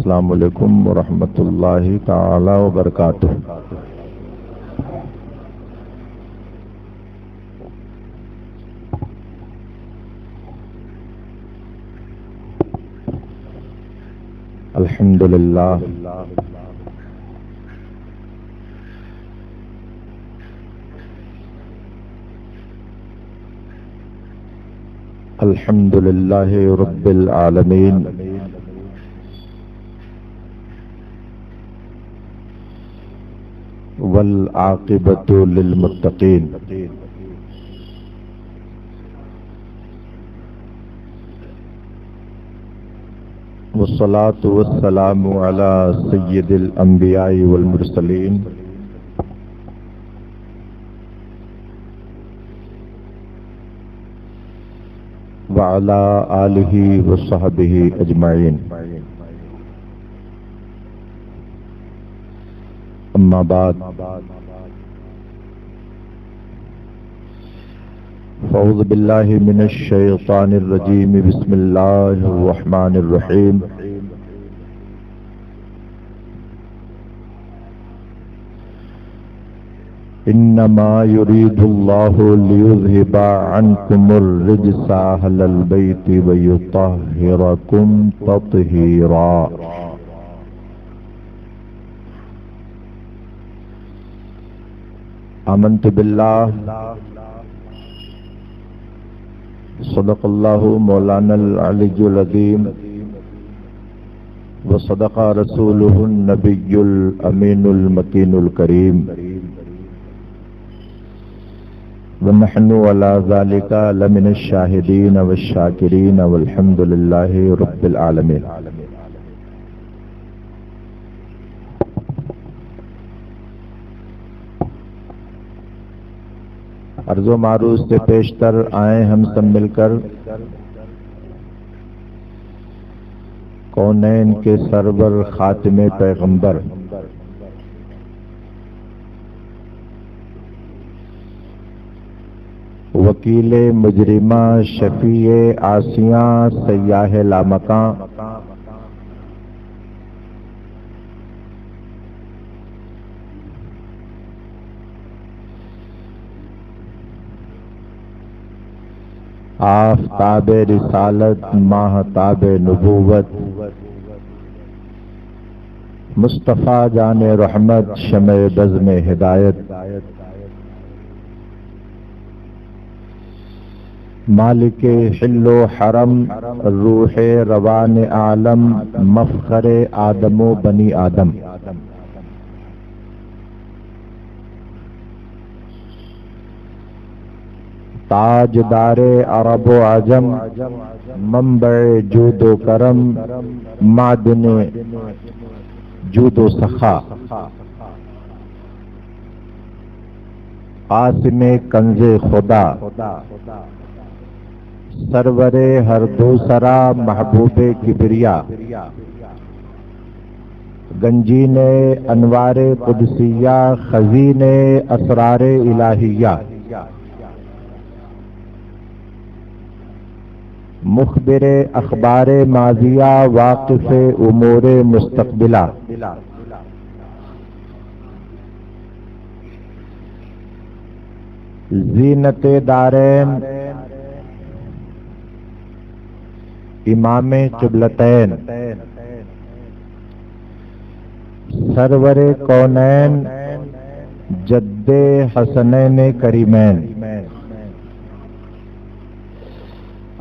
السلام علیکم ورحمۃ اللہ تعالی وبرکاتہ۔ الحمد للہ الحمد للہ رب العالمین والعاقبۃ للمتقین، والصلاة والسلام علی سید الانبیاء والمرسلین وعلی آلہ وصحبہ اجمعین، اما بعد فاعوذ باللہ من الشیطان الرجیم، بسم اللہ الرحمن الرحیم۔ انما یرید اللہ لیذہب عنکم الرجس اہل البیت ویطہرکم تطہیرا۔ آمنت باللہ، صدق اللہ مولانا العلی العظیم، وصدق رسولہ النبی الامین المکین الکریم، ونحن علی ذلک لمن الشاہدین والشاکرین والحمد للہ رب العالمین۔ عرض و معروض سے پیشتر آئیں ہم سب مل کر کونین کے سرور خاتم پیغمبر وکیل مجرمہ شفیع عاصیاں سیاح لامکاں آفتاب رسالت ماہتاب نبوت مصطفیٰ جان رحمت شمع بزم ہدایت مالک حل و حرم روح روان عالم مفخر آدم و بنی آدم تاجدار عرب و عجم منبع جود و کرم معدن جود و سخا قاسم کنز خدا سرور ہر دوسرا محبوب کبریا گنجین انوار قدسیہ خزین اسرار الہیہ مخبر اخبار ماضیہ واقف امور مستقبلہ زینت دارین امام قبلتین سرور کونین جد حسنین کریمین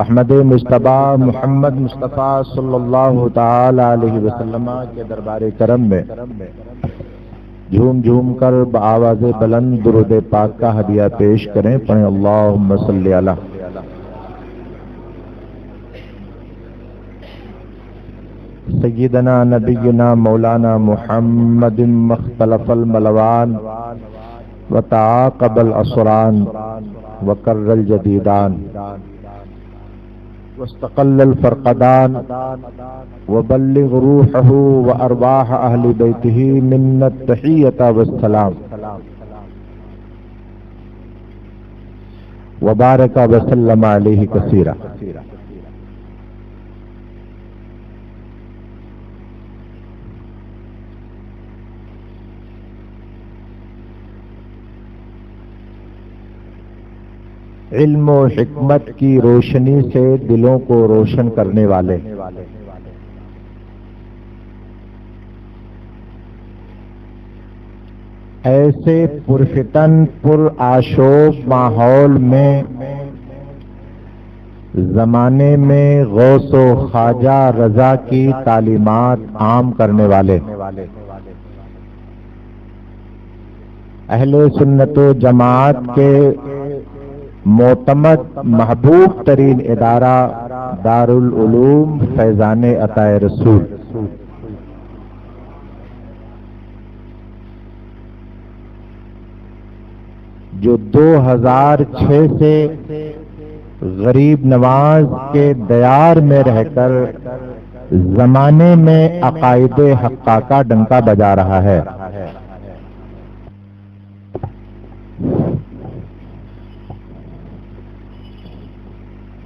احمد مجتبیٰ محمد مصطفیٰ صلی اللہ تعالی علیہ وسلم کے دربار کرم میں جھوم جھوم کر بآواز بلند درود پاک کا ہدیہ پیش کریں۔ پڑھیں اللہم صلی علی سیدنا نبینا مولانا محمد مختلف الملوان وتعاقب الاسران وکر الجدیدان واستقل الفرقدان وبلغ روحه وارواح اهل بيته منا التحية والسلام وبارك وسلم عليه كثيرا۔ علم و حکمت کی روشنی سے دلوں کو روشن کرنے والے، ایسے پرفتن پر آشوب ماحول میں زمانے میں غوث و خواجہ رضا کی تعلیمات عام کرنے والے، اہل سنت و جماعت کے معتمد محبوب ترین ادارہ دارالعلوم فیضان عطا رسول، جو 2006 سے غریب نواز کے دیار میں رہ کر زمانے میں عقائد حقہ کا ڈنکا بجا رہا ہے،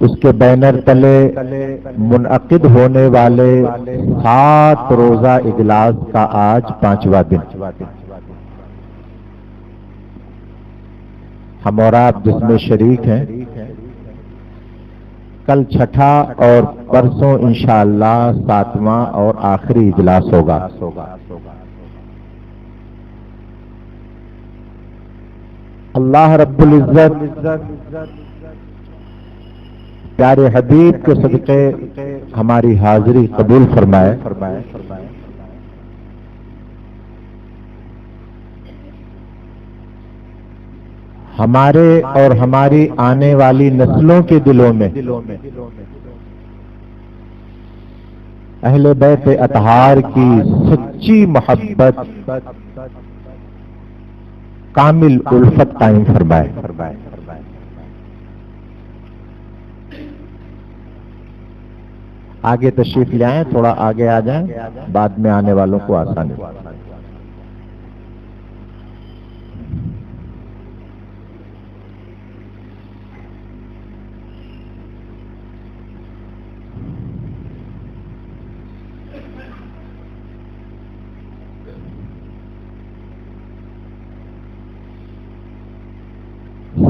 اس کے بینر تلے منعقد ہونے والے 7 روزہ اجلاس کا آج 5واں دن، ہم اور آپ جس میں شریک ہیں، کل 6ٹھا اور پرسوں انشاءاللہ 7واں اور آخری اجلاس ہوگا۔ اللہ رب العزت پیارے حبیب کے صدقے ہماری حاضری قبول فرمائے، ہمارے اور ہماری آنے والی نسلوں کے دلوں میں اہل بیت اطہار کی سچی محبت، کامل الفت قائم فرمائے۔ آگے تشریف لے آئیں، تھوڑا آگے آ جائیں، بعد میں آنے والوں کو آسانی۔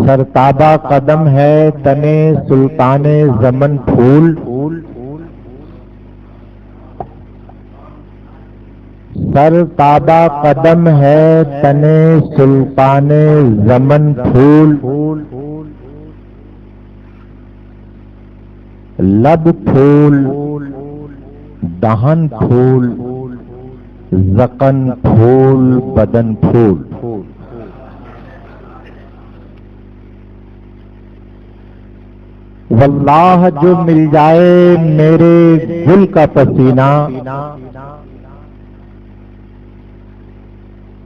سرتابہ قدم ہے تنے سلطان زمن پھول، سرتابہ قدم ہے تنے سلطان زمن پھول، لب پھول دہن پھول زقن پھول بدن پھول، واللہ جو مل جائے میرے گل کا پسینہ،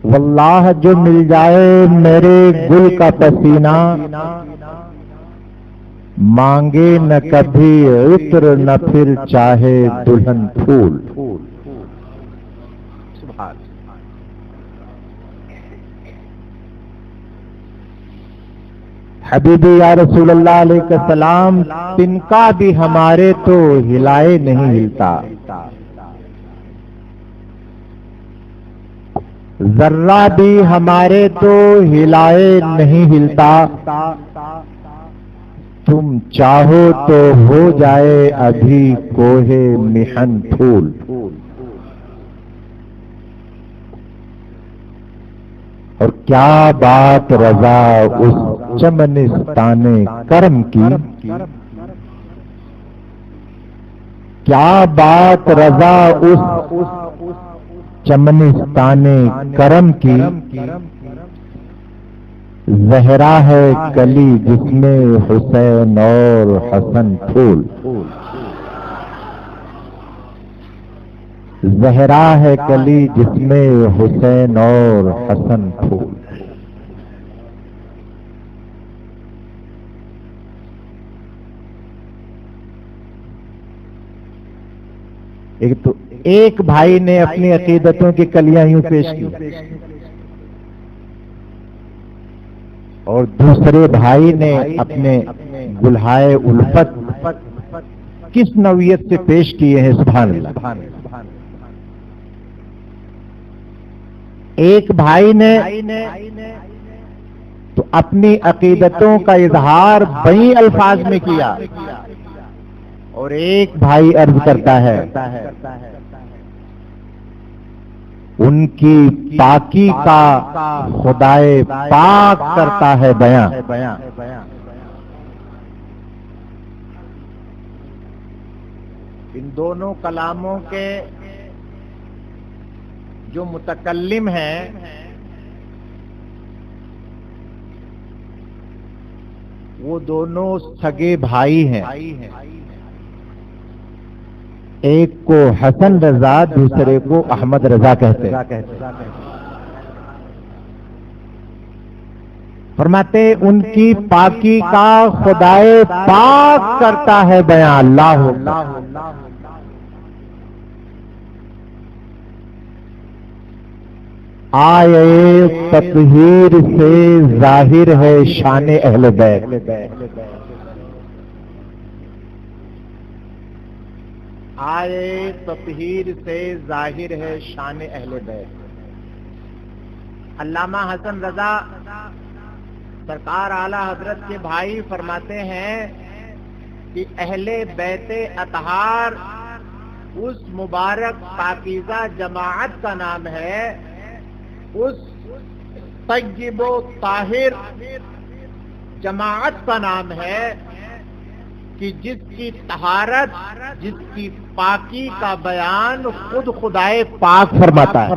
واللہ جو مل جائے میرے گل کا پسینہ، مانگے نہ کبھی عطر نہ پھر چاہے دلہن پھول۔ حبیبی یا رسول اللہ علیہ السلام، تنکا بھی ہمارے تو ہلائے نہیں ہلتا، ذرہ بھی ہمارے تو ہلائے نہیں ہلتا، تم چاہو تو ہو جائے ابھی کوہ محن پھول۔ اور کیا بات رضا اس چمنستان کرم کی، کیا بات رضا اس چمنستان کرم کی، زہرا ہے کلی جس میں حسین اور حسن پھول، زہرا ہے کلی جس میں حسین اور حسن پھول۔ ایک بھائی نے اپنی عقیدتوں کی کلیاں یوں پیش کی، اور دوسرے بھائی نے اپنے گلہائے الفت کس نوعیت سے پیش کیے ہیں، سبحان اللہ۔ ایک بھائی نے تو اپنی عقیدتوں کا اظہار بئی الفاظ میں کیا، اور ایک بھائی عرض کرتا ہے ان کی پاکی کا خدائے پاک کرتا ہے بیاں۔ ان دونوں کلاموں کے جو متکلم ہیں وہ دونوں سگے بھائی ہیں، ایک کو حسن رضا دوسرے کو احمد رضا کہتے ہیں۔ فرماتے ان کی پاکی کا خدائے پاک کرتا ہے بیاں، اللہ آئے تطہیر سے ظاہر ہے شان اہل بیت، آئے تطہیر سے ظاہر ہے شان اہل بیت۔ علامہ حسن رضا سرکار اعلی حضرت کے بھائی فرماتے ہیں کہ اہل بیت اطہار اس مبارک پاکیزہ جماعت کا نام ہے، اس طیب و طاہر جماعت کا نام ہے کہ جس کی طہارت، جس کی پاکی کا بیان خود خدائے پاک فرماتا ہے۔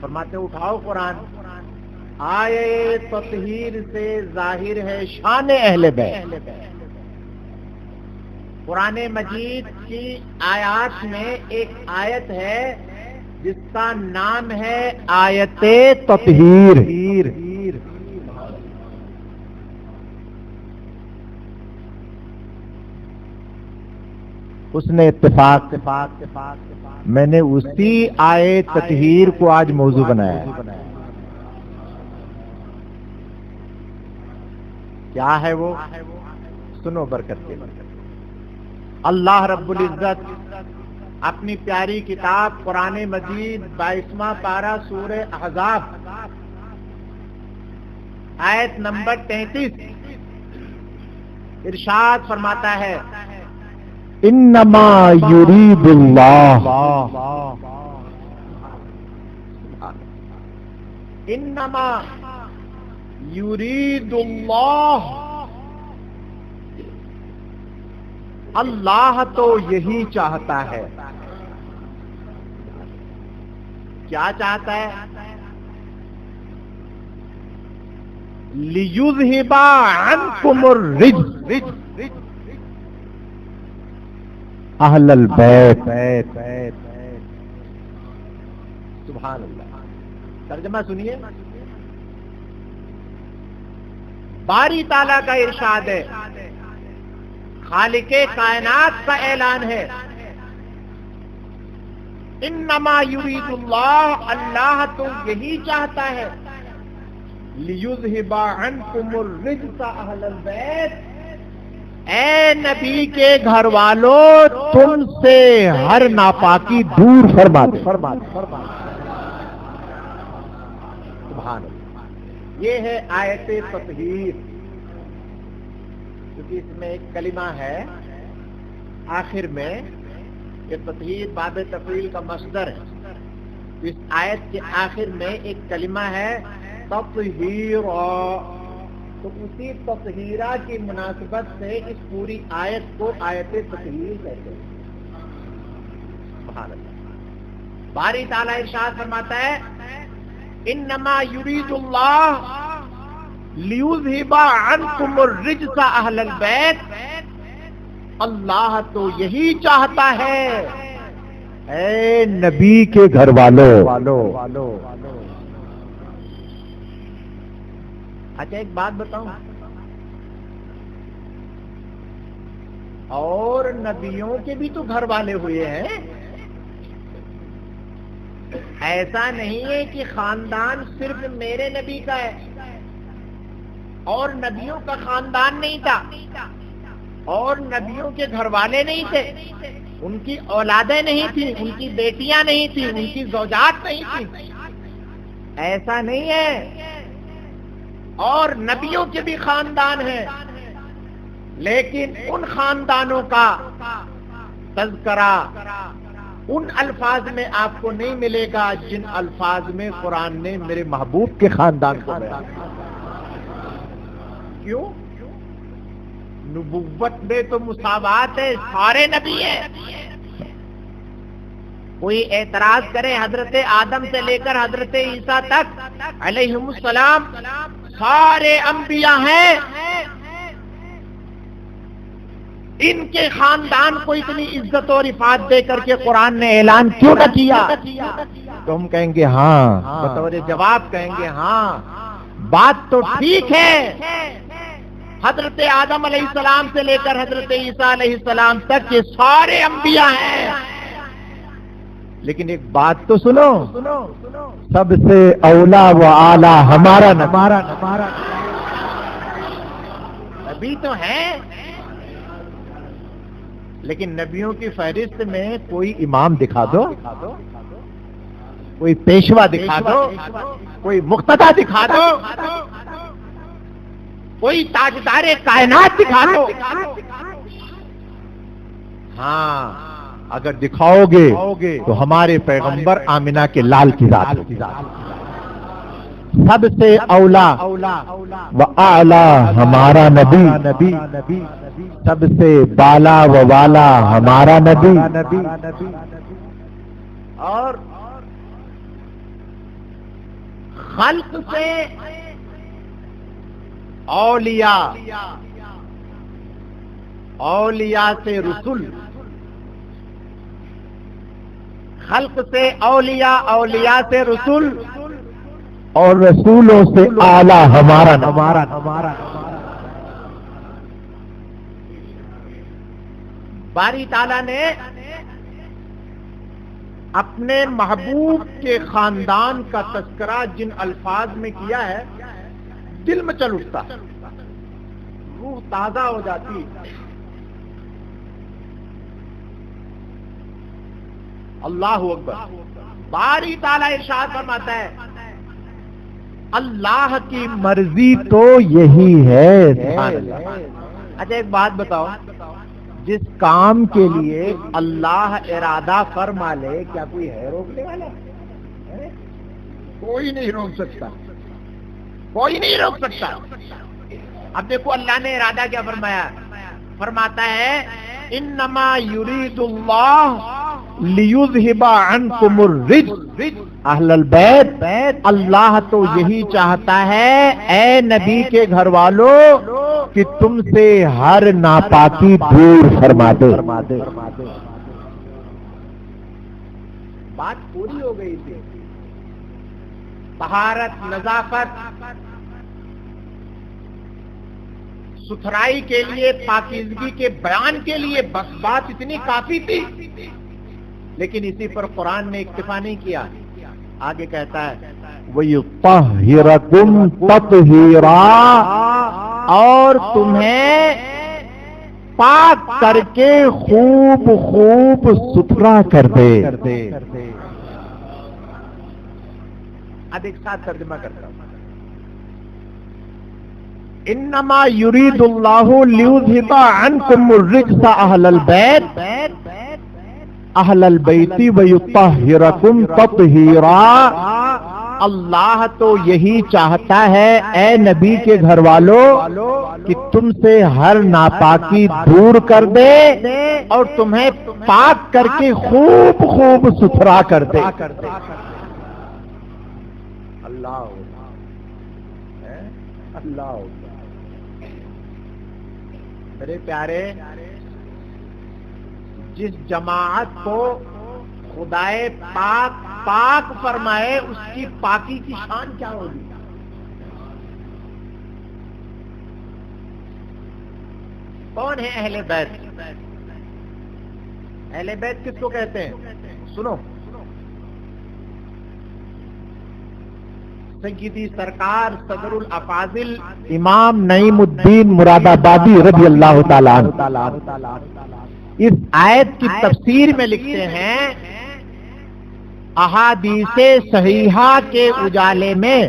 فرماتے اٹھاؤ قرآن، آئے تطہیر سے ظاہر ہے شان اہل بیت۔ قرآن مجید کی آیات میں ایک آیت ہے جس کا نام ہے آیت تطہیر۔ اس نے اتفاق میں نے اسی آیت تطہیر کو آج موضوع بنایا ہے۔ کیا ہے وہ؟ سنو برکت کے۔ اللہ رب العزت اپنی پیاری کتاب قرآن مجید 22واں پارہ سورہ احزاب آیت نمبر 33 ارشاد فرماتا ہے، انما یرید اللہ، انما یرید اللہ، اللہ تو یہی چاہتا ہے۔ کیا چاہتا ہے؟ لِيُذْهِبَ عَنْكُمُ الرِّجْسَ اہل البیت۔ سبحان اللہ۔ ترجمہ سنیے، باری تعالیٰ کا ارشاد ہے، خالق کائنات کا اعلان ہے، انما یرید اللہ، اللہ تو یہی چاہتا ہے، لیذہب عنکم الرجس اہل البیت، اے نبی کے گھر والوں تم سے ہر ناپاکی دور فرما دے۔ سبحان اللہ۔ یہ ہے آیت تطہیر، کیونکہ اس میں ایک کلمہ ہے آخر میں، یہ تطہیر باب تفعیل کا مصدر ہے، اس آیت کے آخر میں ایک کلمہ ہے تطہیر، تو اسی تطہیرہ کی مناسبت سے اس پوری آیت کو آیت تطہیر کہتے ہیں۔ سبحان اللہ۔ باری تعالیٰ ارشاد فرماتا ہے، انما یرید اللہ لیذہب عنکم الرجس اہل البیت، اللہ تو یہی چاہتا ہے اے نبی کے گھر والوں۔ اچھا ایک بات بتاؤں، اور نبیوں کے بھی تو گھر والے ہوئے ہیں، ایسا نہیں ہے کہ خاندان صرف میرے نبی کا ہے اور نبیوں کا خاندان نہیں تھا اور نبیوں کے گھر والے نہیں تھے، ان کی اولادیں نہیں تھیں، ان کی بیٹیاں نہیں تھیں، ان کی زوجات نہیں تھیں، ایسا نہیں ہے، اور نبیوں کے بھی خاندان ہیں، لیکن ان خاندانوں کا تذکرہ ان الفاظ میں آپ کو نہیں ملے گا جن الفاظ میں قرآن نے میرے محبوب کے خاندان کو بیان کیا۔ کیوں؟ نبوت میں تو مساوات ہے، سارے نبی ہیں۔ کوئی اعتراض کرے، حضرت آدم سے لے کر حضرت عیسیٰ تک علیہم السلام سارے انبیاء ہیں، ان کے خاندان کو اتنی عزت اور رفعت دے کر کے قرآن نے اعلان کیوں نہ کیا؟ تو ہم کہیں گے ہاں، بطور جواب کہیں گے ہاں، بات تو ٹھیک ہے، حضرت آدم علیہ السلام سے لے کر حضرت عیسیٰ علیہ السلام تک یہ سارے انبیاء ہیں، لیکن ایک بات تو سنو، سب سے اولا و اعلی ہمارا نبی تو ہیں، لیکن نبیوں کی فہرست میں کوئی امام دکھا دو، کوئی پیشوا دکھا دو، کوئی مقتدی دکھا دو، کوئی تاجدار کائنات دکھا دو۔ ہاں، اگر دکھاؤ گے تو ہمارے پیغمبر آمنہ کے لال کی ذات ہوگی۔ سب سے اولا و اعلی ہمارا نبی، سب سے بالا و والا ہمارا نبی، اور خلق سے اولیاء، اولیاء سے رسول، خلق سے اولیاء، اولیاء سے رسول، اور رسولوں سے اعلی ہمارا۔ باری تعالیٰ نے اپنے محبوب کے خاندان کا تذکرہ جن الفاظ میں کیا ہے، دل میں چل اٹھتا، روح تازہ ہو جاتی۔ اللہ اکبر۔ باری تعالیٰ ارشاد فرماتا ہے، اللہ کی مرضی تو یہی ہے۔ سبحان اللہ۔ اچھا ایک بات بتاؤ، جس کام کے لیے اللہ ارادہ فرما لے، کیا کوئی ہے روکنے والا؟ کوئی نہیں روک سکتا، کوئی نہیں روک سکتا۔ اب دیکھو اللہ نے ارادہ کیا فرمایا، فرماتا ہے انما یرید اللہ لیذھب عنکم الرجس اہل البیت، اللہ تو یہی چاہتا ہے اے نبی کے گھر والوں کہ تم سے ہر ناپاکی دور فرما دے۔ بات پوری ہو گئی تھی، طہارت، نظافت، ستھرائی کے لیے، پاکیزگی کے بیان کے لیے بس بات اتنی کافی تھی، لیکن اسی پر قرآن نے اکتفا نہیں کیا، آگے کہتا ہے وَيُطَهِّرَكُمْ تَطْهِيرًا، اور تمہیں پاک کر کے خوب خوب ستھرا کر دے۔ اب ایک ساتھ ترجمہ کرتا ہوں، انما یرید اللہ لیذھب عنکم الرجس اہل البیت، اہل البیت ویطہرکم تطہیرا، اللہ تو یہی چاہتا ہے اے نبی کے گھر والوں کہ تم سے ہر ناپاکی دور کر دے اور تمہیں پاک کر کے خوب خوب ستھرا کر دے۔ اللہ اللہ میرے پیارے، جس جماعت کو خدائے پاک پاک فرمائے، اس کی پاکی کی شان کیا ہوگی؟ کون ہے اہل بیت؟ اہل بیت کس کو کہتے ہیں؟ سنو، سیدی سرکار صدر الافاضل امام نعیم الدین مراد آبادی رضی اللہ تعالیٰ عنہ اس آیت کی تفسیر میں لکھتے ہیں احادیث صحیحہ کے اجالے میں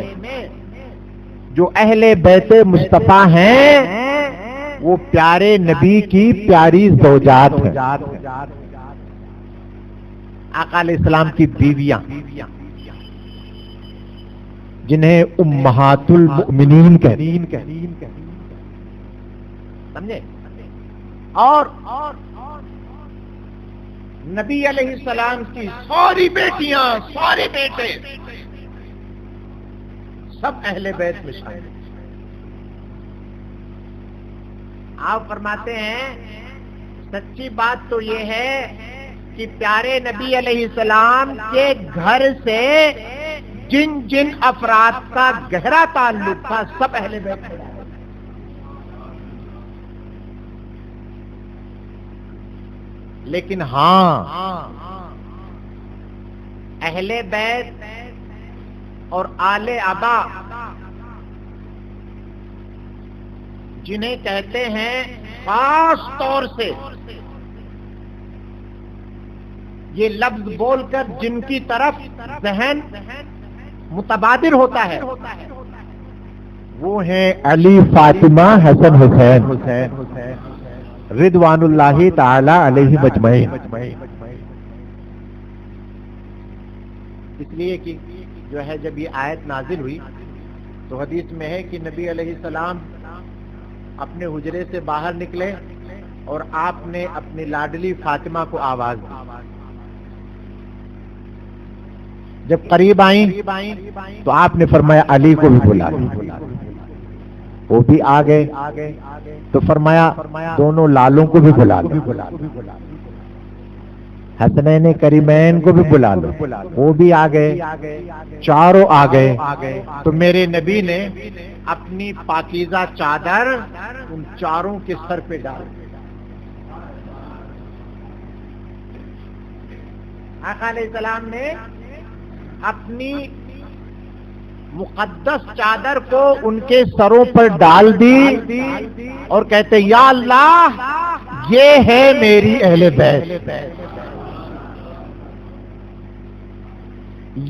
جو اہل بیت مصطفیٰ ہیں وہ پیارے نبی کی پیاری زوجات ہیں، آقا علیہ السلام کی بیویاں، جنہیں امہات المؤمنین کہتے ہیں، سمجھے؟ اور نبی علیہ السلام کی ساری بیٹیاں، سارے بیٹے سب اہل بیت میں شامل ہیں۔ آپ فرماتے ہیں سچی بات تو یہ ہے کہ پیارے نبی علیہ السلام کے گھر سے جن جن افراد کا گہرا تعلق تھا سب اہل بیت میں، لیکن ہاں اہل بیت اور آل ابا جنہیں کہتے ہیں خاص طور سے یہ لفظ بول کر جن کی طرف ذہن متبادر ہوتا ہے وہ ہیں علی، فاطمہ، حسن، حسین رضوان اللہ تعالی علیہ مجمعین۔ اس لیے کہ جو ہے جب یہ آیت نازل ہوئی تو حدیث میں ہے کہ نبی علیہ السلام اپنے حجرے سے باہر نکلے اور آپ نے اپنی لاڈلی فاطمہ کو آواز دی۔ جب قریب آئیں تو آپ نے فرمایا علی کو بھی بلا، وہ بھی آ گئے تو فرمایا دونوں لالوں کو بھی بلا لو، حسنین کریمین کو بھی بلا لو، وہ بھی آ گئے، چاروں آ گئے تو میرے نبی نے اپنی پاکیزہ چادر ان چاروں کے سر پہ ڈال دی۔ آقا علیہ السلام نے اپنی مقدس چادر کو ان کے سروں پر ڈال دی اور کہتے یا اللہ یہ ہے میری اہل بیت،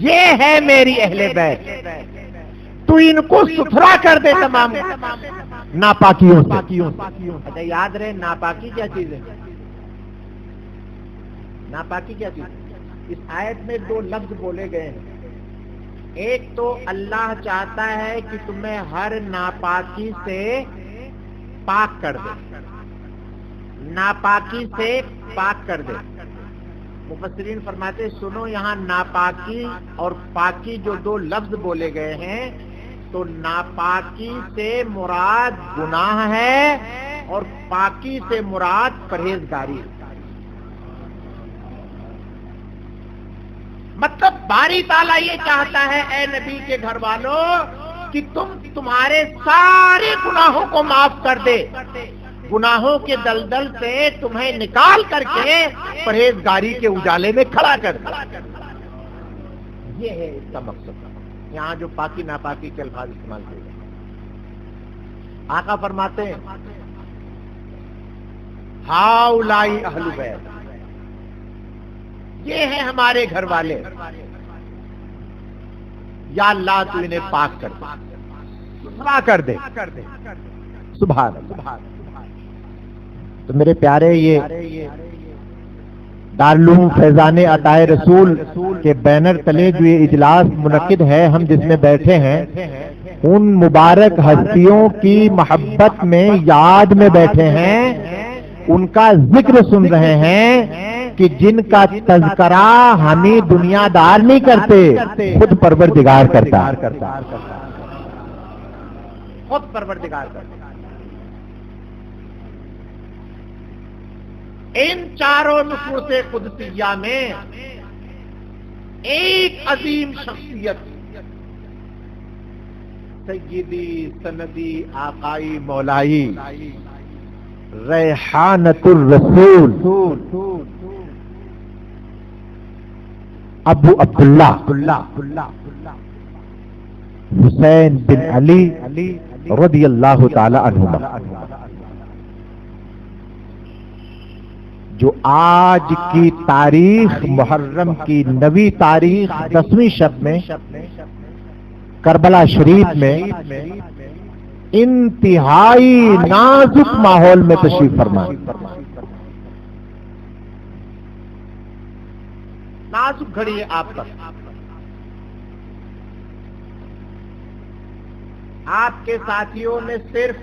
یہ ہے میری اہل بیت، تو ان کو ستھرا کر دے تمام ناپاکیوں سے۔ اچھا یاد رہے ناپاکی کیا چیز ہے، ناپاکی کیا چیز ہے؟ اس آیت میں دو لفظ بولے گئے ہیں، ایک تو اللہ چاہتا ہے کہ تمہیں ہر ناپاکی سے پاک کر دے، ناپاکی سے پاک کر دے۔ مفسرین فرماتے سنو یہاں ناپاکی اور پاکی جو دو لفظ بولے گئے ہیں تو ناپاکی سے مراد گناہ ہے اور پاکی سے مراد پرہیزگاری ہے۔ مطلب باری تعالیٰ یہ چاہتا ہے اے نبی کے گھر والوں کہ تمہارے سارے گناہوں کو معاف کر دے، گناہوں کے دلدل سے تمہیں نکال کر کے پرہیزگاری کے اجالے میں کھڑا کر دے۔ یہ ہے اس کا مقصد۔ یہاں جو پاکی ناپاکی کے الفاظ استعمال کیے گئے، آقا فرماتے ہیں ہاؤلائی اہل بیت، یہ ہیں ہمارے گھر والے، یا اللہ تو انہیں پاک کر دے، ستھرا کر دے، سبحان اللہ۔ تو میرے پیارے یہ دارالعلوم فیضان عطائے رسول کے بینر تلے جو یہ اجلاس منعقد ہے ہم جس میں بیٹھے ہیں، ان مبارک ہستیوں کی محبت میں یاد میں بیٹھے ہیں، ان کا ذکر سن رہے ہیں کہ جن کا تذکرہ ہمیں دنیا دار نہیں کرتے، خود پروردگار کرتا، خود پروردگار کرتا۔ ان چاروں نصوص قدسیہ میں ایک عظیم شخصیت سیدی سندی آقائی مولائی ریحانۃ الرسول ابو عبداللہ حسین بن علی رضی اللہ تعالی عنہما، جو آج کی تاریخ محرم کی 9ویں تاریخ 10ویں شب میں کربلا شریف میں انتہائی نازک ماحول میں تشریف فرما، نازک گھڑی ہے آپ پر. آپ کے ساتھیوں میں صرف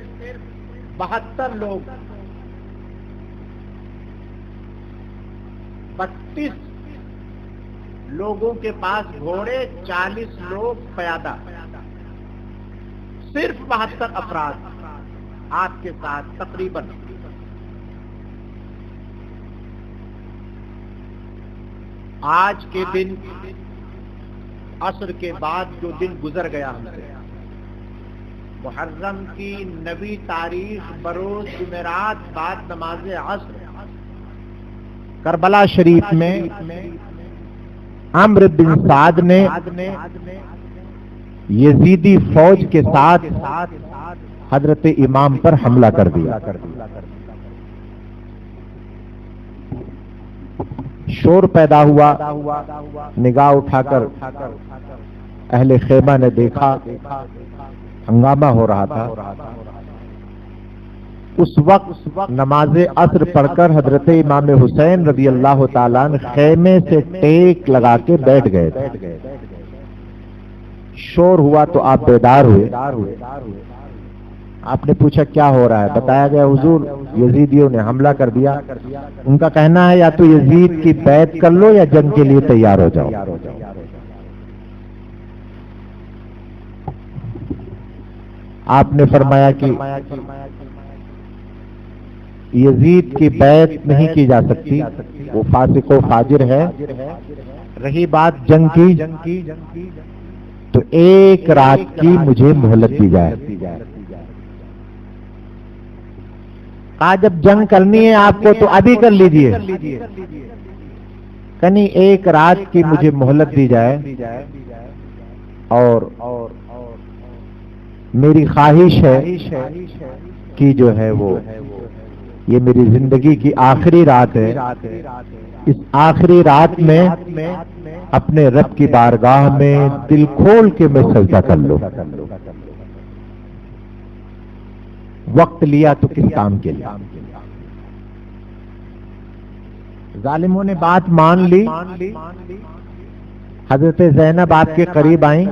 72 لوگ، 32 لوگوں کے پاس گھوڑے، 40 لوگ پیادہ، صرف 72 افراد آپ کے ساتھ تقریباً. آج کے دن عصر کے بعد جو دن گزر گیا ہم سے، محرم کی 9ویں تاریخ بروز جمعرات بعد نماز عصر کربلا شریف میں عمرو بن سعد نے یزیدی فوج کے ساتھ حضرت امام پر حملہ کر دیا. شور پیدا ہوا، نگاہ اٹھا کر اہل خیمہ نے دیکھا ہنگامہ ہو رہا تھا. اس وقت نماز عصر پڑھ کر حضرت امام حسین رضی اللہ تعالیٰ عنہ خیمے سے ٹیک لگا کے بیٹھ گئے تھے. شور ہوا تو آپ بیدار ہوئے. آپ نے پوچھا کیا ہو رہا ہے؟ بتایا گیا حضور یزیدیوں نے حملہ کر دیا. ان کا کہنا ہے یا تو یزید کی بیعت کر لو یا جنگ کے لیے تیار ہو جاؤ. آپ نے فرمایا کہ یزید کی بیعت نہیں کی جا سکتی، وہ فاسق و فاجر ہے. رہی بات جنگ کی تو 1 رات کی مجھے مہلت دی جائے. کہا جب جنگ کرنی ہے آپ کو تو ابھی کر لیجئے. کنی 1 رات کی مجھے مہلت دی جائے اور میری خواہش ہے کہ جو ہے وہ یہ میری زندگی کی آخری رات ہے. اس آخری رات میں اپنے رب کی بارگاہ میں دل کھول کے میں سجدہ کر لوں. وقت لیا تو کس کام کے لیے؟ ظالموں نے بات مان لی. حضرت زینب آپ کے قریب آئیں.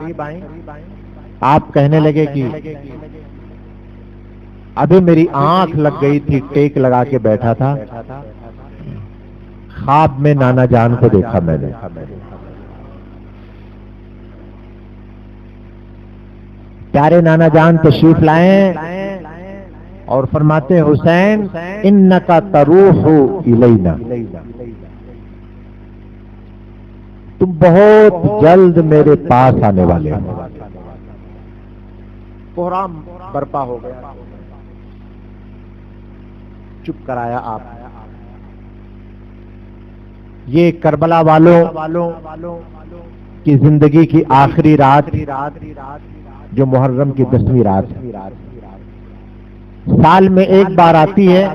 آپ کہنے لگے کہ ابھی میری آنکھ لگ گئی تھی، ٹیک لگا کے بیٹھا تھا، خواب میں نانا جان کو دیکھا میں نے. پیارے نانا جان تشریف لائیں اور فرماتے ہیں حسین انکا تروح الینا، تم بہت جلد میرے پاس آنے والے ہو. کوہرام برپا ہو گیا. چپ کرایا آپ. یہ کربلا والوں کی زندگی کی آخری رات جو محرم کی 10ویں رات ہے، سال میں 1 بار آتی ہے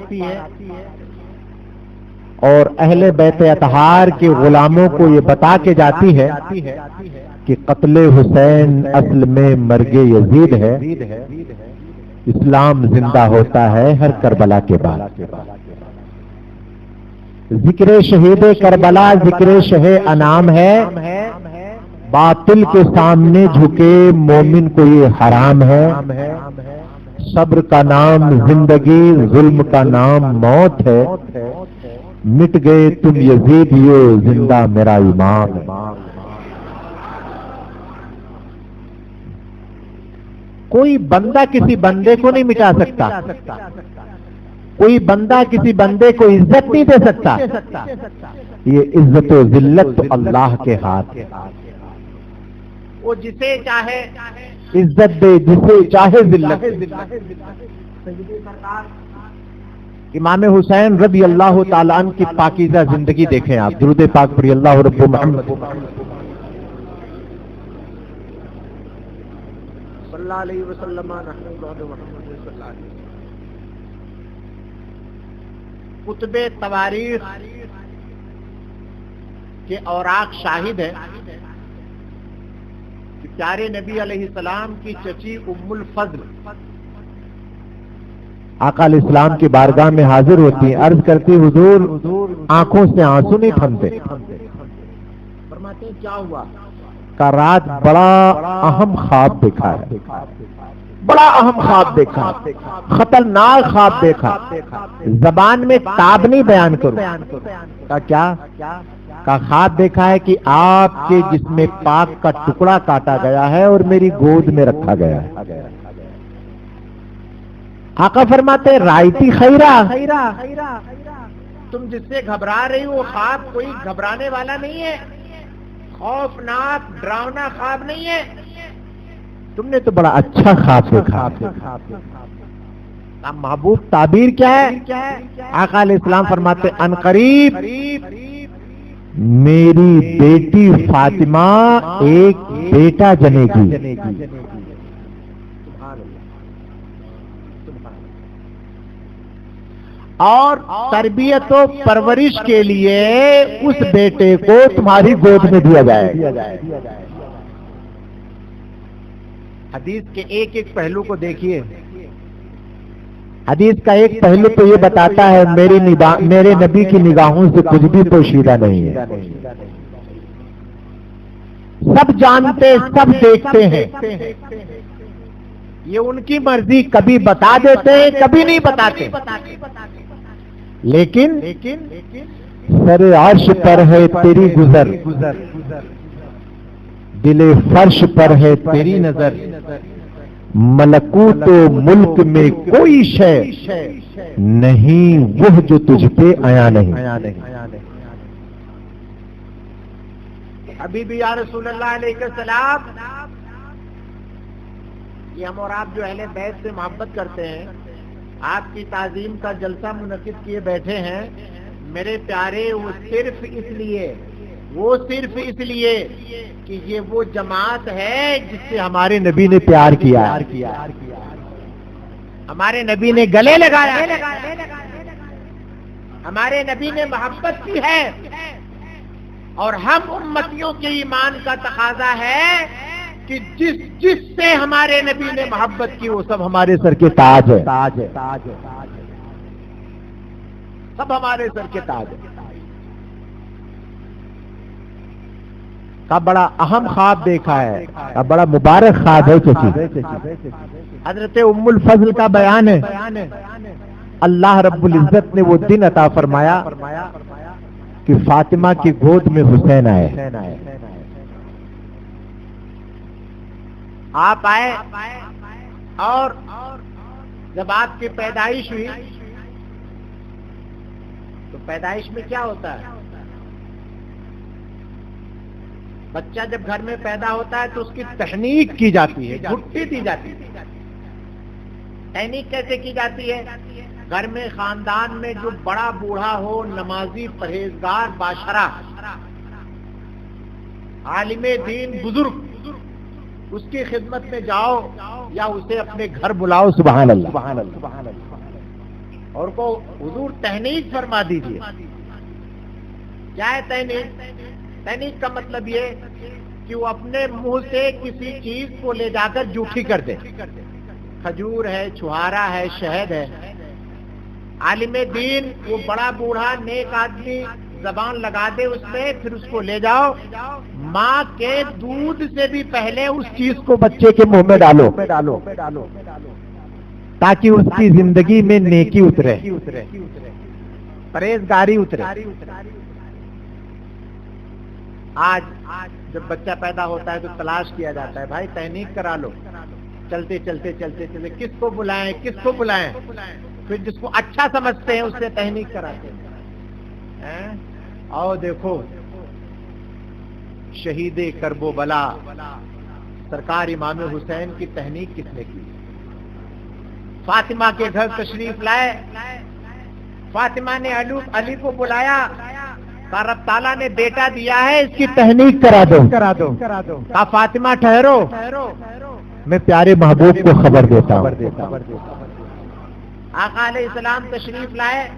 اور اہل بیت اطہار کے غلاموں کو یہ بتا کے جاتی ہے کہ قتل حسین اصل میں مرگ یزید ہے. اسلام زندہ ہوتا ہے ہر کربلا کے بعد. ذکر شہید کربلا ذکر شہ انعام ہے. باطل کے سامنے جھکے مومن کو یہ حرام ہے. صبر کا نام زندگی، ظلم کا نام موت ہے. مٹ گئے تم یزیدیو، زندہ میرا امام ہے. کوئی بندہ کسی بندے کو نہیں مٹا سکتا، کوئی بندہ کسی بندے کو عزت نہیں دے سکتا. یہ عزت و ذلت تو اللہ کے ہاتھ ہے. وہ جسے چاہے عزت دے، جسے چاہے ذلت. امام حسین رضی اللہ تعالیٰ عنہ کی پاکیزہ زندگی دیکھیں آپ. درود پاک پڑھی اللہ رب محمد صلی اللہ علیہ وسلم. کتب تواریخ کے اوراق شاہد ہے کہ پیارے نبی علیہ السلام کی چچی ام الفضل آقا علیہ السلام کی بارگاہ میں حاضر ہوتی ہیں، عرض کرتی حضور آنکھوں سے آنسو نہیں تھمتے۔ فرماتے ہیں کیا ہوا؟ کا رات بڑا اہم خواب دیکھا ہے، بڑا اہم خواب دیکھا، خطرناک خواب دیکھا، زبان میں تاب نہیں بیان کروں۔ کا کیا؟ کا خواب دیکھا ہے کہ آپ کے جسم پاک کا ٹکڑا کاٹا گیا ہے اور میری گود میں رکھا گیا ہے۔ آقا فرماتے رائتی خیرہ، تم جس سے گھبرا رہی ہو وہ خواب کوئی گھبرانے والا نہیں ہے، خوفناک ڈراؤنا خواب نہیں ہے، تم نے تو بڑا اچھا خواب دیکھا۔ محبوب تعبیر کیا ہے؟ آقا علیہ السلام فرماتے ان قریب میری بیٹی فاطمہ ایک بیٹا جنے گی، اور تربیت و پرورش کے لیے اس بیٹے کو تمہاری گود میں دیا جائے۔ حدیث کے ایک ایک پہلو کو دیکھیے۔ حدیث کا ایک پہلو تو یہ بتاتا ہے میرے نبی کی نگاہوں سے کچھ بھی پوشیدہ نہیں ہے، سب جانتے سب دیکھتے ہیں، یہ ان کی مرضی، کبھی بتا دیتے ہیں کبھی نہیں بتاتے، لیکن سر عرش پر ہے تیری گزر، دل فرش پر ہے تیری نظر، ملکوت و ملک میں کوئی شے نہیں وہ جو تجھ پہ آیا نہیں۔ ابھی بھی یا رسول اللہ علیہ السلام، یہ ہم اور آپ جو اہل بیت سے محبت کرتے ہیں، آپ کی تعظیم کا جلسہ منعقد کیے بیٹھے ہیں، میرے پیارے، وہ صرف اس لیے کہ یہ وہ جماعت ہے جس سے ہمارے نبی نے پیار کیا، ہمارے نبی نے گلے لگایا، ہمارے نبی نے محبت کی ہے، اور ہم امتیوں کے ایمان کا تقاضا ہے کہ جس سے ہمارے نبی نے محبت کی وہ سب ہمارے سر کے تاج ہے، سب ہمارے سر کے تاج ہے۔ کا بڑا اہم خواب دیکھا ہے، کا بڑا مبارک خواب ہے چچی۔ حضرت ام الفضل کا بیان ہے، اللہ رب العزت نے وہ دن عطا فرمایا کہ فاطمہ کی گود میں حسین آئے، آپ آئے، اور جب آپ کی پیدائش ہوئی تو پیدائش میں کیا ہوتا ہے؟ بچہ جب گھر میں پیدا ہوتا ہے تو اس کی تحنیک کی جاتی ہے، گھٹی دی جاتی ہے۔ تحنیک کیسے کی جاتی ہے؟ گھر میں خاندان میں جو بڑا بوڑھا ہو، نمازی، پرہیزگار، باشرہ، عالم دین، بزرگ، اس کی خدمت میں جاؤ یا اسے اپنے گھر بلاؤ، سبحان اللہ، اور کو حضور تحنیک فرما دیجیے۔ کیا ہے تحنیک؟ تحنیک کا مطلب یہ کہ وہ اپنے منہ سے کسی چیز کو لے جا کر جھوٹی کر دے، کھجور ہے، چھہارا ہے، شہد ہے۔ عالم دین، وہ بڑا بوڑھا نیک آدمی زبان لگا دے اس میں، پھر اس کو لے جاؤ، ماں کے دودھ سے بھی پہلے اس چیز کو بچے کے منہ میں ڈالو تاکہ اس کی زندگی میں نیکی اترے، پرہیزگاری اترے۔ آج جب بچہ پیدا ہوتا ہے تو تلاش کیا جاتا ہے، بھائی تحنیک کرا لو، چلتے چلتے کس کو بلائیں، پھر جس کو اچھا سمجھتے ہیں اس سے تحنیک کراتے ہیں۔ آؤ دیکھو شہید کرب و بلا سرکار امام حسین کی تحنیک کس نے کی؟ فاطمہ کے گھر تشریف لائے، فاطمہ نے علی کو بلایا، کہا رب تعالیٰ نے بیٹا دیا ہے، اس کی تحنیک کرا دو۔ کہا فاطمہ ٹھہرو، میں پیارے محبوب کو خبر دیتا ہوں۔ آقا علیہ السلام تشریف لائے،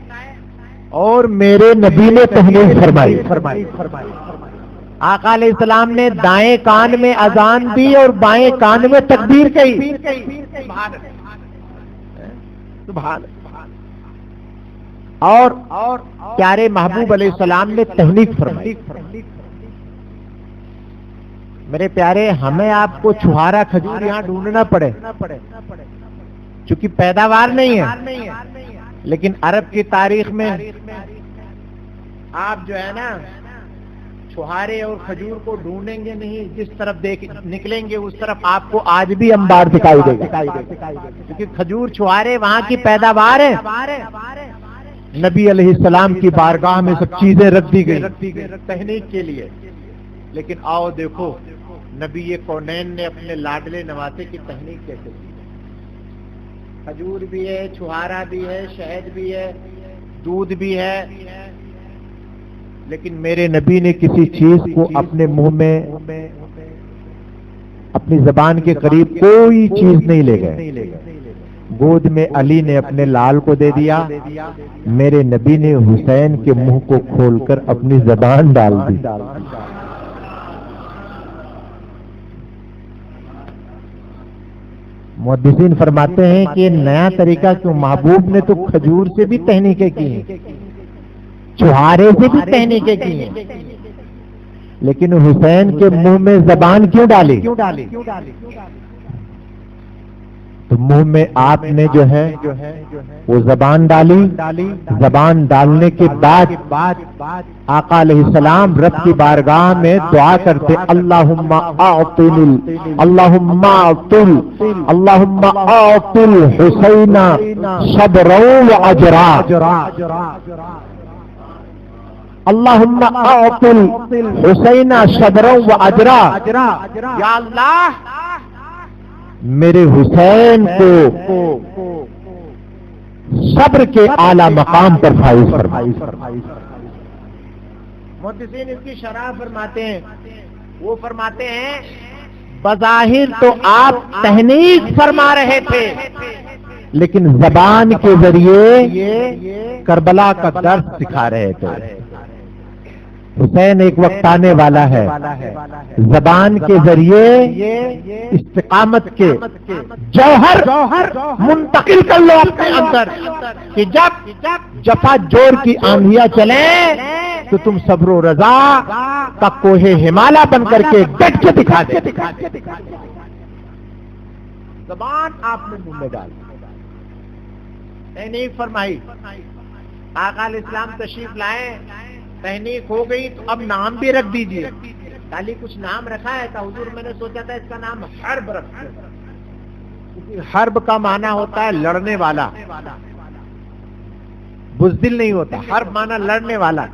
اور میرے نبی نے تحلیل فرمائی۔ آقا علیہ السلام نے دائیں کان میں اذان دی اور بائیں کان میں تکبیر کہی۔ سبحان اور پیارے محبوب علیہ السلام نے تحلیل فرمائی۔ میرے پیارے، ہمیں آپ کو چھہارا کھجور یہاں ڈھونڈنا پڑے چونکہ پیداوار نہیں ہے، لیکن عرب کی تاریخ میں آپ جو ہے نا چھہارے اور کھجور کو ڈھونڈیں گے نہیں، جس طرف نکلیں گے اس طرف آپ کو آج بھی انبار دکھائی دے گا، کیونکہ کھجور چھہارے وہاں کی پیداوار ہے۔ نبی علیہ السلام کی بارگاہ میں سب چیزیں رکھ دی گئی تحنیک کے لیے، لیکن آؤ دیکھو نبی کونین نے اپنے لاڈلے نواسے کی تحنیک کیسے کی۔ کھجور بھی ہے، چھہارا بھی ہے، شہد بھی ہے، دودھ بھی ہے، لیکن میرے نبی نے کسی چیز کو اپنے منہ میں، اپنی زبان کے قریب کوئی چیز نہیں لے گئے۔ گود میں علی نے اپنے لال کو دے دیا، میرے نبی نے حسین کے منہ کو کھول کر اپنی زبان ڈال دی۔ محدثین فرماتے ہیں کہ نیا طریقہ کیوں؟ محبوب نے تو کھجور سے بھی تحنیکیں کی ہیں، چھہارے سے بھی تحنیکیں کی ہیں، لیکن حسین کے منہ میں زبان کیوں ڈالی؟ تو منہ میں آپ نے جو ہے وہ زبان ڈالی۔ زبان ڈالنے کے بعد آقا علیہ السلام رب کی بارگاہ میں دعا کرتے، اللہم اعطل حسین صبرا و اجرا، اللہم اعطل حسین صبرا و اجرا، یا اللہ میرے حسین کو صبر کے اعلی مقام پر فائز فرمائی۔ محدثین اس کی شرح فرماتے ہیں، وہ فرماتے ہیں بظاہر تو آپ تحنیک فرما رہے تھے، لیکن زبان کے ذریعے کربلا کا درس سکھا رہے تھے۔ حسین ایک وقت آنے والا ہے، زبان کے ذریعے استقامت کے جوہر منتقل کر لو اپنے اندر کہ جب جفا جور کی آندھیاں چلیں تو تم صبر و رضا کا کوہ ہمالیہ بن کر کے ڈٹ کے دکھا دے۔ زبان آپ نے منہ میں ڈال تحنیک فرمائی۔ آقا علیہ السلام تشریف لائے، تحنیک ہو گئی تو اب نام بھی رکھ دیجئے۔ خالی کچھ نام رکھا ہے تھا حضور، میں نے سوچا تھا اس کا نام حرب رکھتے، کیونکہ حرب کا معنی ہوتا ہے لڑنے والا، بزدل نہیں ہوتا، حرب معنی لڑنے والا۔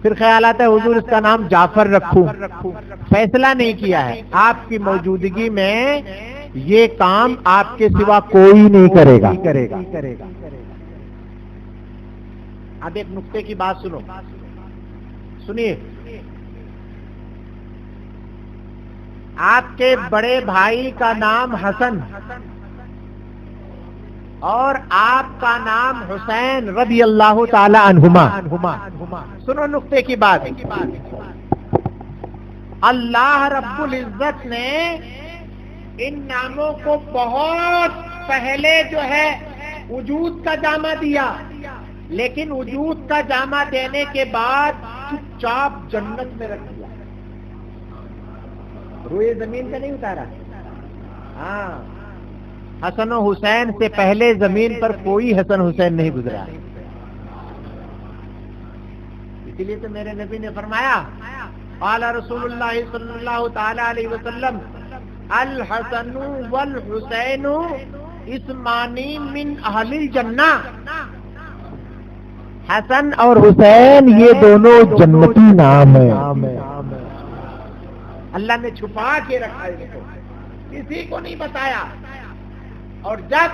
پھر خیال آتا ہے حضور اس کا نام جعفر رکھوں، فیصلہ نہیں کیا ہے، آپ کی موجودگی میں یہ کام آپ کے سوا کوئی نہیں کرے گا۔ اب ایک نقطے کی بات سنو، سنیے، آپ کے بڑے بھائی کا نام حسن اور آپ کا نام حسین رضی اللہ تعالی عنہما۔ سنو نقطے کی بات، اللہ رب العزت نے ان ناموں کو بہت پہلے جو ہے وجود کا جامہ دیا، لیکن وجود کا جامہ دینے کے بعد چپ چاپ جنت میں رکھ دیا، روئے زمین کا نہیں اتارا۔ ہاں، حسن و حسین سے پہلے زمین پر کوئی حسن حسین نہیں گزرا، اسی لیے تو میرے نبی نے فرمایا، قال رسول اللہ صلی اللہ تعالی علیہ وسلم، الحسن والحسین اسمان من اہل الجنہ، حسن اور حسین یہ دونوں جنتی نام ہیں۔ اللہ نے چھپا کے رکھا ہے، کسی کو نہیں بتایا، اور جب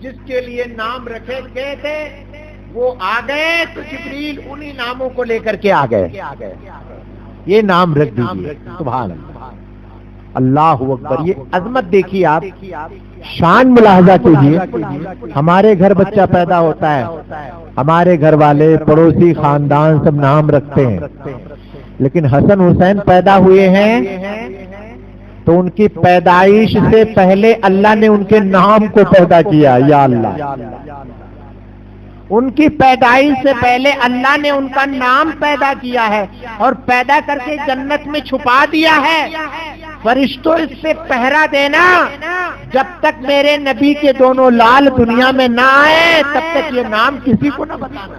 جس کے لیے نام رکھے گئے تھے وہ آ گئے تو جبریل انہی ناموں کو لے کر کے آ گئے، یہ نام رکھ دیجیے۔ سبحان اللہ۔ اللہ اکبر، یہ عظمت دیکھیے آپ، شان ملاحظہ کیجیے۔ ہمارے گھر بچہ پیدا ہوتا ہے، ہمارے گھر والے پڑوسی خاندان سب نام رکھتے ہیں، لیکن حسن حسین پیدا ہوئے ہیں تو ان کی پیدائش سے پہلے اللہ نے ان کے نام کو پیدا کیا۔ یا اللہ، ان کی پیدائش سے پہلے اللہ نے ان کا نام پیدا کیا ہے اور پیدا کر کے جنت میں چھپا دیا ہے۔ فرشتوں اس سے پہرا دینا، جب تک میرے نبی کے دونوں لال دنیا میں نہ آئے تب تک یہ نام کسی کو نہ بتانا۔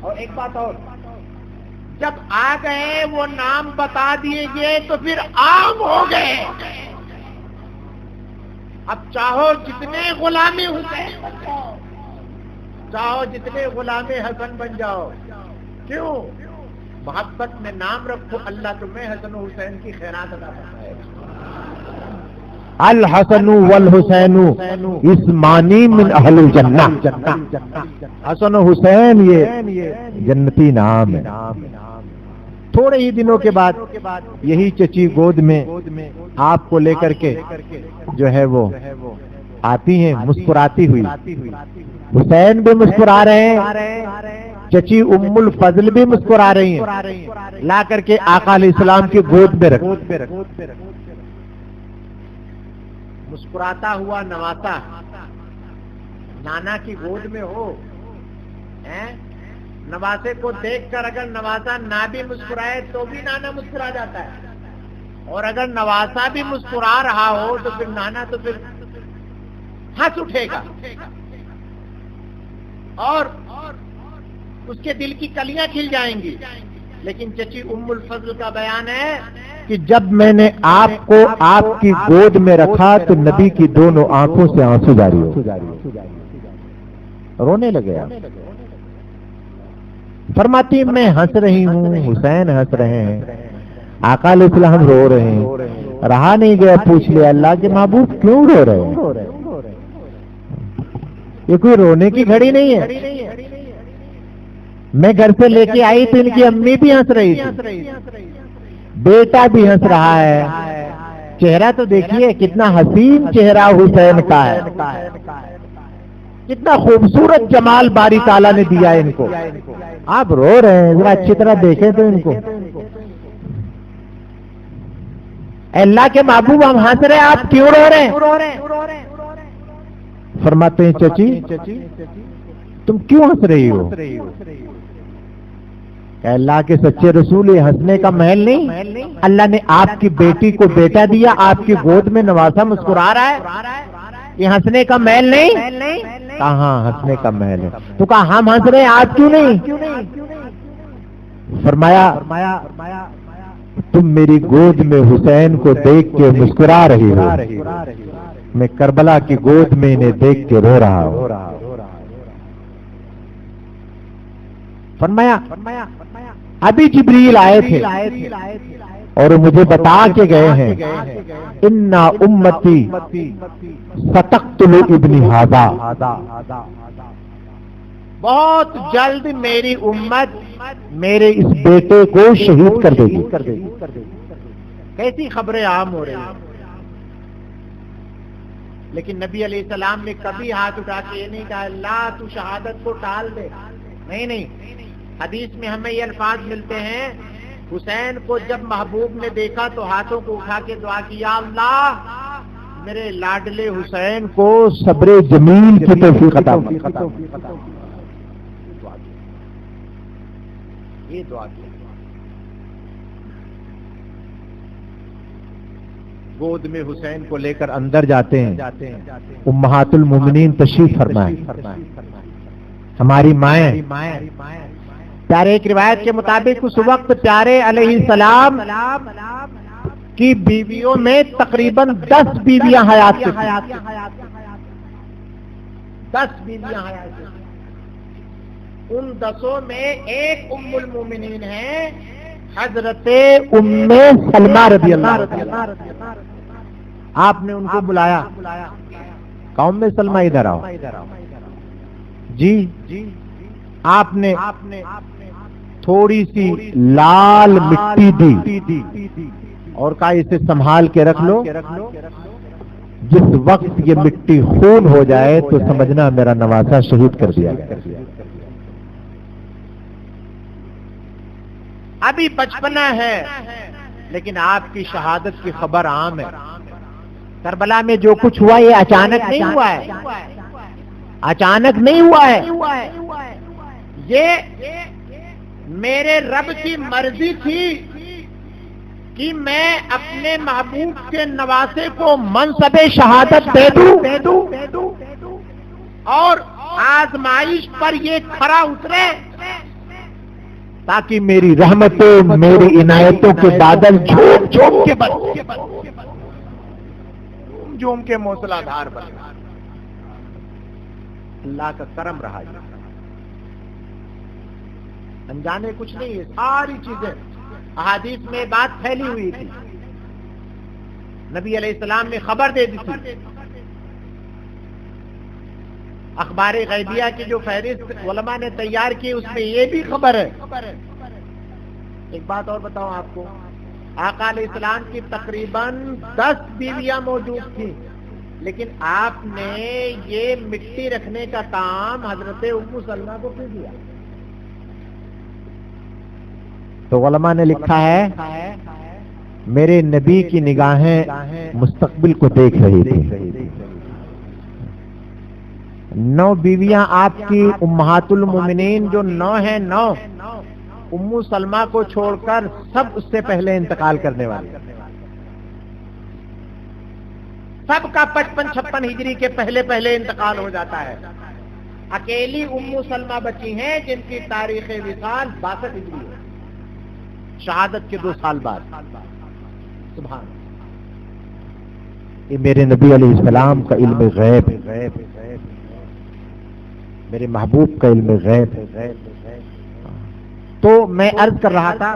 اور ایک بات اور، جب آ گئے وہ نام بتا دیے گئے تو پھر عام ہو گئے۔ اب چاہو جتنے غلامی حسین بن جاؤ، چاہو جتنے غلام حسن بن جاؤ، کیوں؟ محبت میں نام رکھو، اللہ تمہیں حسن و حسین کی خیرات ادا کرتا ہے۔ الحسن والحسین اسمانی من اہل الجنہ، حسن و حسین یہ جنتی نام ہے۔ تھوڑے ہی دنوں کے بعد یہی چچی گود میں آپ کو لے کر کے جو ہے وہ آتی ہیں مسکراتی ہوئی، حسین بھی مسکرا رہے ہیں، چچی ام الفضل بھی مسکرا رہی ہیں، لا کر کے آقا علیہ السلام کی گود میں رکھ، مسکراتا ہوا نواسا نانا کی گود میں ہو، نواسے کو دیکھ کر اگر نواسا نہ بھی مسکرائے تو بھی نانا مسکرا جاتا ہے، اور اگر نواسا بھی مسکرا رہا ہو تو پھر نانا تو پھر ہنس اٹھے گا اور اس کے دل کی کلیاں کھل جائیں گی۔ لیکن چچی ام الفضل کا بیان ہے کہ جب میں نے آپ کو آپ کی گود میں رکھا تو نبی کی دونوں آنکھوں سے آنسو جاری ہو، رونے لگے۔ فرماتی میں ہنس رہی ہوں، حسین ہنس رہے ہیں، آقا علیہ السلام رو رہے ہیں، رہا نہیں گیا، پوچھ لیا اللہ کے محبوب کیوں رو رہے ہیں؟ یہ کوئی رونے کی گھڑی نہیں ہے۔ میں گھر سے لے کے آئی تو ان کی امی بھی ہنس رہی تھی، بیٹا بھی ہنس رہا ہے، چہرہ تو دیکھیے کتنا حسین چہرہ حسین کا ہے، کتنا خوبصورت جمال باری تعالیٰ نے دیا ہے ان کو۔ آپ رو رہے ہیں، ذرا اچھی طرح دیکھیں تو ان کو۔ اللہ کے محبوب ہم ہنس رہے ہیں، آپ کیوں رو رہے ہیں؟ فرماتے ہیں چچی تم کیوں ہنس رہی ہو؟ کہ اللہ کے سچے رسول، یہ ہنسنے کا محل نہیں، اللہ نے آپ کی بیٹی کو بیٹا دیا، آپ کی گود میں نواسا مسکرا رہا ہے، یہ ہنسنے کا محل نہیں؟ کہاں ہنسنے کا محل ہے؟ تو کہا ہم ہنس رہے ہیں، آپ کیوں نہیں؟ فرمایا تم میری گود میں حسین کو دیکھ کے مسکرا رہی ہو، میں کربلا کی گود میں انہیں دیکھ کے رو رہا ہوں۔ فرمایا ابھی جبریل آئے تھے اور مجھے بتا کے گئے ہیں انا امتی ستقتل ابن ھذا، بہت جلد میری امت میرے اس بیٹے کو شہید کر دے گی۔ کیسی خبریں عام ہو رہی ہیں، لیکن نبی علیہ السلام نے کبھی ہاتھ اٹھا کے یہ نہیں کہا اللہ تو شہادت کو ٹال دے، نہیں۔ حدیث میں ہمیں یہ الفاظ ملتے ہیں، حسین کو جب محبوب نے دیکھا تو ہاتھوں کو اٹھا کے دعا کی، یا اللہ میرے لاڈلے حسین کو صبر جمیل کی توفیق عطا فرما۔ یہ دعا کی، گود میں حسین کو لے کر اندر جاتے ہیں، امہات المومنین تشریف فرمائیں، ہماری مائیں۔ پیارے ایک روایت کے مطابق اس وقت پیارے علیہ السلام کی بیویوں میں تقریباً 10 بیویاں حیات تھیں، 10 بیویاں حیات تھیں۔ ان 10 میں ایک ام المومنین ہے حضرت ام سلمہ رضی اللہ عنہا۔ آپ نے ان کو بلایا، کہا ام سلمہ ادھر آؤ۔ جی آپ نے تھوڑی سی لال مٹی دی، اور کہا اسے سنبھال کے رکھ لو، جس وقت یہ مٹی خون ہو جائے تو سمجھنا میرا نواسا شہید کر دیا گیا۔ ابھی بچپنا ہے لیکن آپ کی شہادت کی خبر عام ہے۔ کربلا میں جو کچھ ہوا یہ اچانک نہیں ہوا ہے، اچانک نہیں ہوا ہے، یہ میرے رب کی مرضی تھی کہ میں اپنے محبوب کے نواسے کو منصب شہادت دے دوں اور آزمائش پر یہ کھرا اترے تاکہ میری رحمتوں، میری عنایتوں کے بادل جھوم جھوم کے جھوم کے موسلا دھار بن۔ اللہ کا کرم رہا یہ، انجانے کچھ نہیں ہے، ساری چیزیں احادیث میں بات پھیلی ہوئی تھی، نبی علیہ السلام نے خبر دے دی تھی۔ اخبار غیبیہ کی جو فہرست علماء نے تیار کی اس میں یہ بھی خبر ہے۔ ایک بات اور بتاؤں آپ کو، آقا علیہ السلام کی تقریباً 10 بیویاں موجود تھیں، لیکن آپ نے یہ مٹی رکھنے کا کام حضرت ام سلمہ کو کیوں دیا؟ تو علماء نے لکھا ہے میرے نبی کی نگاہیں مستقبل کو دیکھ رہی تھی۔ 9 بیویاں آپ کی امہات المومنین جو 9 ہیں، 9 ام سلمہ کو چھوڑ کر سب اس سے پہلے انتقال کرنے والے، سب کا 55-56 ہجری کے پہلے انتقال ہو جاتا ہے۔ اکیلی ام سلمہ بچی ہیں جن کی تاریخ وصال 62 ہجری ہے، شہادت کے 2 سال بعد۔ سبحان، یہ میرے نبی علیہ السلام کا علم غیب، میرے محبوب کا علم غیب ہے۔ تو میں عرض کر رہا تھا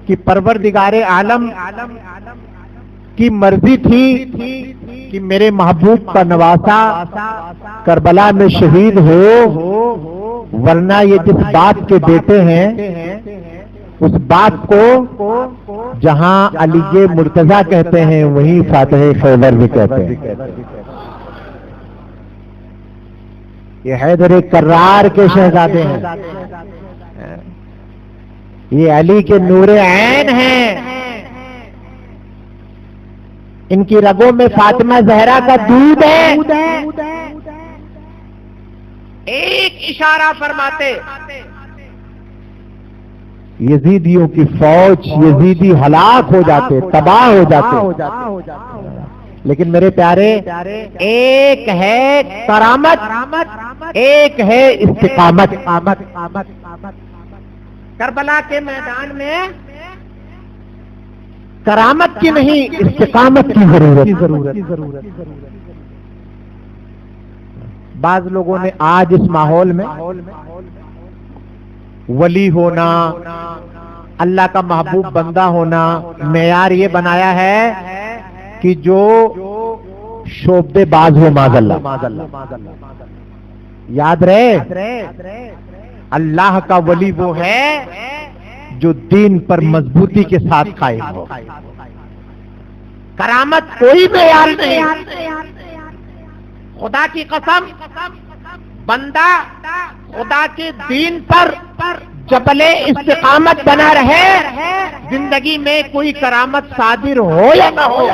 کہ پروردگار عالم کی مرضی تھی کہ میرے محبوب کا نواسا کربلا میں شہید ہو، ورنہ یہ جس باپ کے بیٹے ہیں اس باپ کو جہاں علی مرتضی کہتے ہیں وہیں فاتح خیبر بھی کہتے ہیں۔ یہ حیدر کرار کے شہزادے ہیں، یہ علی کے نور عین ہیں، ان کی رگوں میں فاطمہ زہرا کا دودھ ہے۔ ایک اشارہ فرماتے یزیدیوں کی فوج، یزیدی ہلاک ہو جاتے، تباہ ہو جاتے۔ لیکن میرے پیارے، ایک ہے کرامت، ایک ہے استقامت۔ کربلا کے میدان میں کرامت کی نہیں استقامت کی ضرورت۔ بعض لوگوں نے آج اس ماحول میں ولی ہونا، اللہ کا محبوب بندہ ہونا معیار یہ بنایا ہے کہ جو شعبے باز ہو، معاذ اللہ۔ یاد رہے، اللہ کا ولی وہ ہے جو دین پر مضبوطی کے ساتھ قائم ہو۔ کرامت کوئی معیار نہیں، خدا کی قسم بندہ خدا کے دین پر جبل استقامت بنا رہے، زندگی میں کوئی کرامت صادر ہو یا نہ ہو،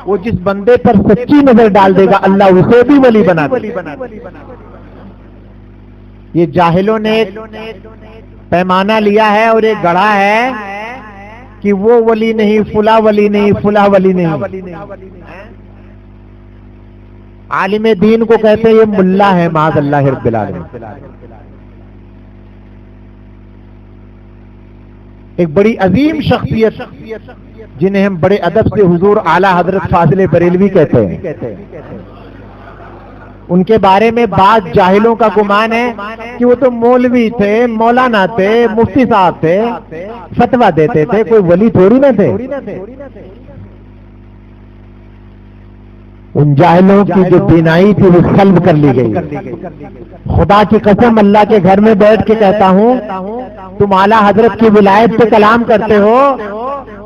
وہ جس بندے پر سچی نظر ڈال دے گا اللہ اسے بھی ولی بنا دے گا۔ یہ جاہلوں نے پیمانہ لیا ہے اور ایک گڑھا ہے کہ وہ ولی نہیں، فلاں ولی نہیں، فلاں ولی نہیں۔ عالم دین کو کہتے ہیں یہ ملا ہے، معاذ اللہ رب العالمین۔ ایک بڑی عظیم شخصیت جنہیں ہم بڑے ادب سے حضور اعلیٰ حضرت فاضل بریلوی کہتے ہیں، ان کے بارے میں بعض جاہلوں کا گمان ہے کہ وہ تو مولوی تھے، مولانا تھے، مفتی صاحب تھے، فتویٰ دیتے تھے، کوئی ولی تھوڑی نہ تھے۔ ان جاہلوں کی جو بینائی تھی وہ سلب کر لی گئی۔ خدا کی قسم اللہ کے گھر میں بیٹھ کے کہتا ہوں، تم اعلیٰ حضرت کی ولایت پہ کلام کرتے ہو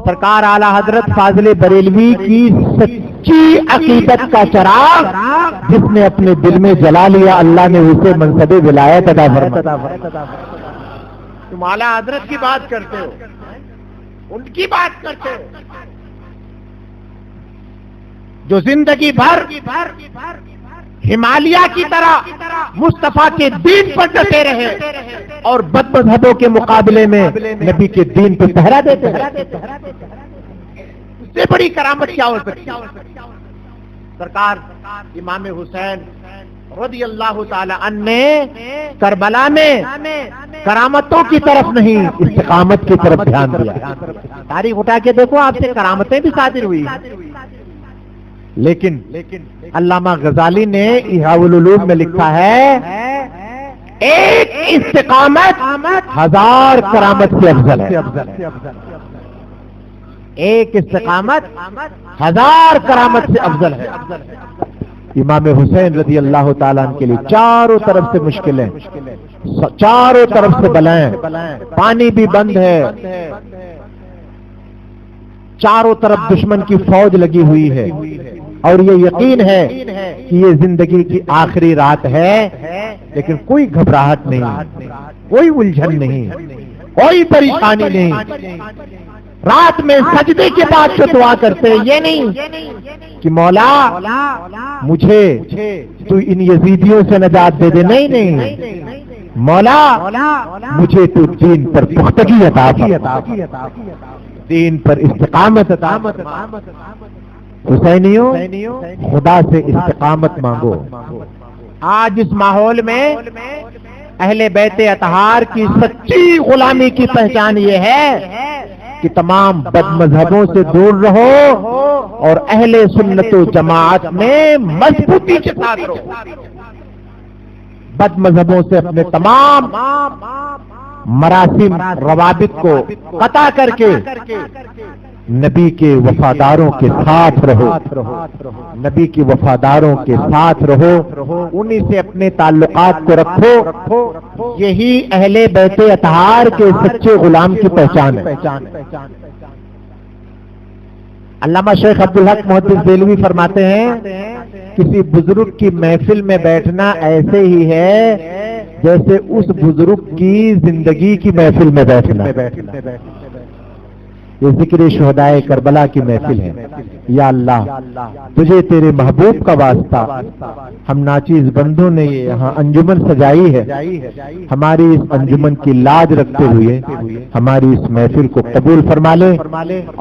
سرکار اعلی حضرت فاضل بریلوی کی سچی عقیدت کا چراغ جس نے اپنے دل میں جلا لیا، اللہ نے اسے منصب ولایت عطا فرمایا۔ تم اعلی حضرت کی بات کرتے ہو، ان کی بات کرتے ہو جو زندگی بھر ہمالیہ کی طرح مصطفیٰ کے دین پر ڈٹے رہے اور بد مذہبوں کے مقابلے میں نبی کے دین پر پہرا دیتے رہے۔ اس سے بڑی کرامت کیا ہو سکتی؟ سرکار امام حسین رضی اللہ تعالی عنہ نے کربلا میں کرامتوں کی طرف نہیں، استقامت کی طرف دھیان دیا۔ تاریخ اٹھا کے دیکھو، آپ سے کرامتیں بھی صادر ہوئی، لیکن علامہ غزالی نے احیاء العلوم میں لکھا ہے ایک استقامت 1000 کرامت سے افضل ہے۔ ایک استقامت 1000 کرامت سے افضل ہے۔ امام حسین رضی اللہ تعالیٰ عنہ کے لیے چاروں طرف سے مشکلیں، چاروں طرف سے بلائیں، پانی بھی بند ہے، چاروں طرف دشمن کی فوج لگی ہوئی ہے، اور یہ یقین ہے کہ یہ زندگی کی آخری رات ہے، لیکن کوئی گھبراہٹ نہیں، کوئی الجھن نہیں، کوئی پریشانی نہیں۔ رات میں سجدے کے بعد جو دعا کرتے ہیں یہ نہیں کہ مولا مجھے تو ان یزیدیوں سے نجات دے دے، نہیں نہیں، مولا مجھے تو دین پر پختگی عطا فرما، دین پر استقامت عطا فرما۔ حسینیوں خدا سے استقامت مانگو۔ آج اس ماحول میں اہل بیت اطہار کی سچی غلامی کی پہچان یہ ہے کہ تمام بد مذہبوں سے دور رہو اور اہل سنت و جماعت میں مضبوطی کے ساتھ رہو۔ بد مذہبوں سے اپنے تمام مراسم روابط کو قطع کر کے نبی کے وفاداروں کے ساتھ رہو، نبی کے وفاداروں کے ساتھ رہو، انہی سے اپنے تعلقات کو رکھو۔ یہی اہل بیت اطہار کے سچے غلام کی پہچان ہے۔ علامہ شیخ عبدالحق محدث دہلوی فرماتے ہیں کسی بزرگ کی محفل میں بیٹھنا ایسے ہی ہے جیسے اس بزرگ کی زندگی کی محفل میں بیٹھنا۔ یہ ذکر شہدائے کربلا کی محفل ہے۔ یا اللہ تجھے تیرے محبوب کا واسطہ ہم ناچیز بندوں نے یہ یہاں انجمن سجائی ہے، ہماری اس انجمن کی لاج رکھتے ہوئے ہماری اس محفل کو قبول فرما لے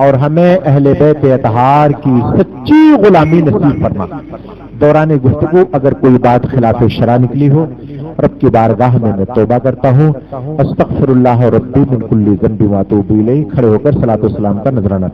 اور ہمیں اہل بیت اطہار کی سچی غلامی نصیب فرما۔ دوران گفتگو اگر کوئی بات خلاف شرع نکلی ہو رب کی بارگاہ میں توبہ کرتا ہوں۔ استغفر اللہ ربی من کل ذنب و اتوب الیہ۔ کھڑے ہو کر صلاۃ و سلام کا نذرانہ۔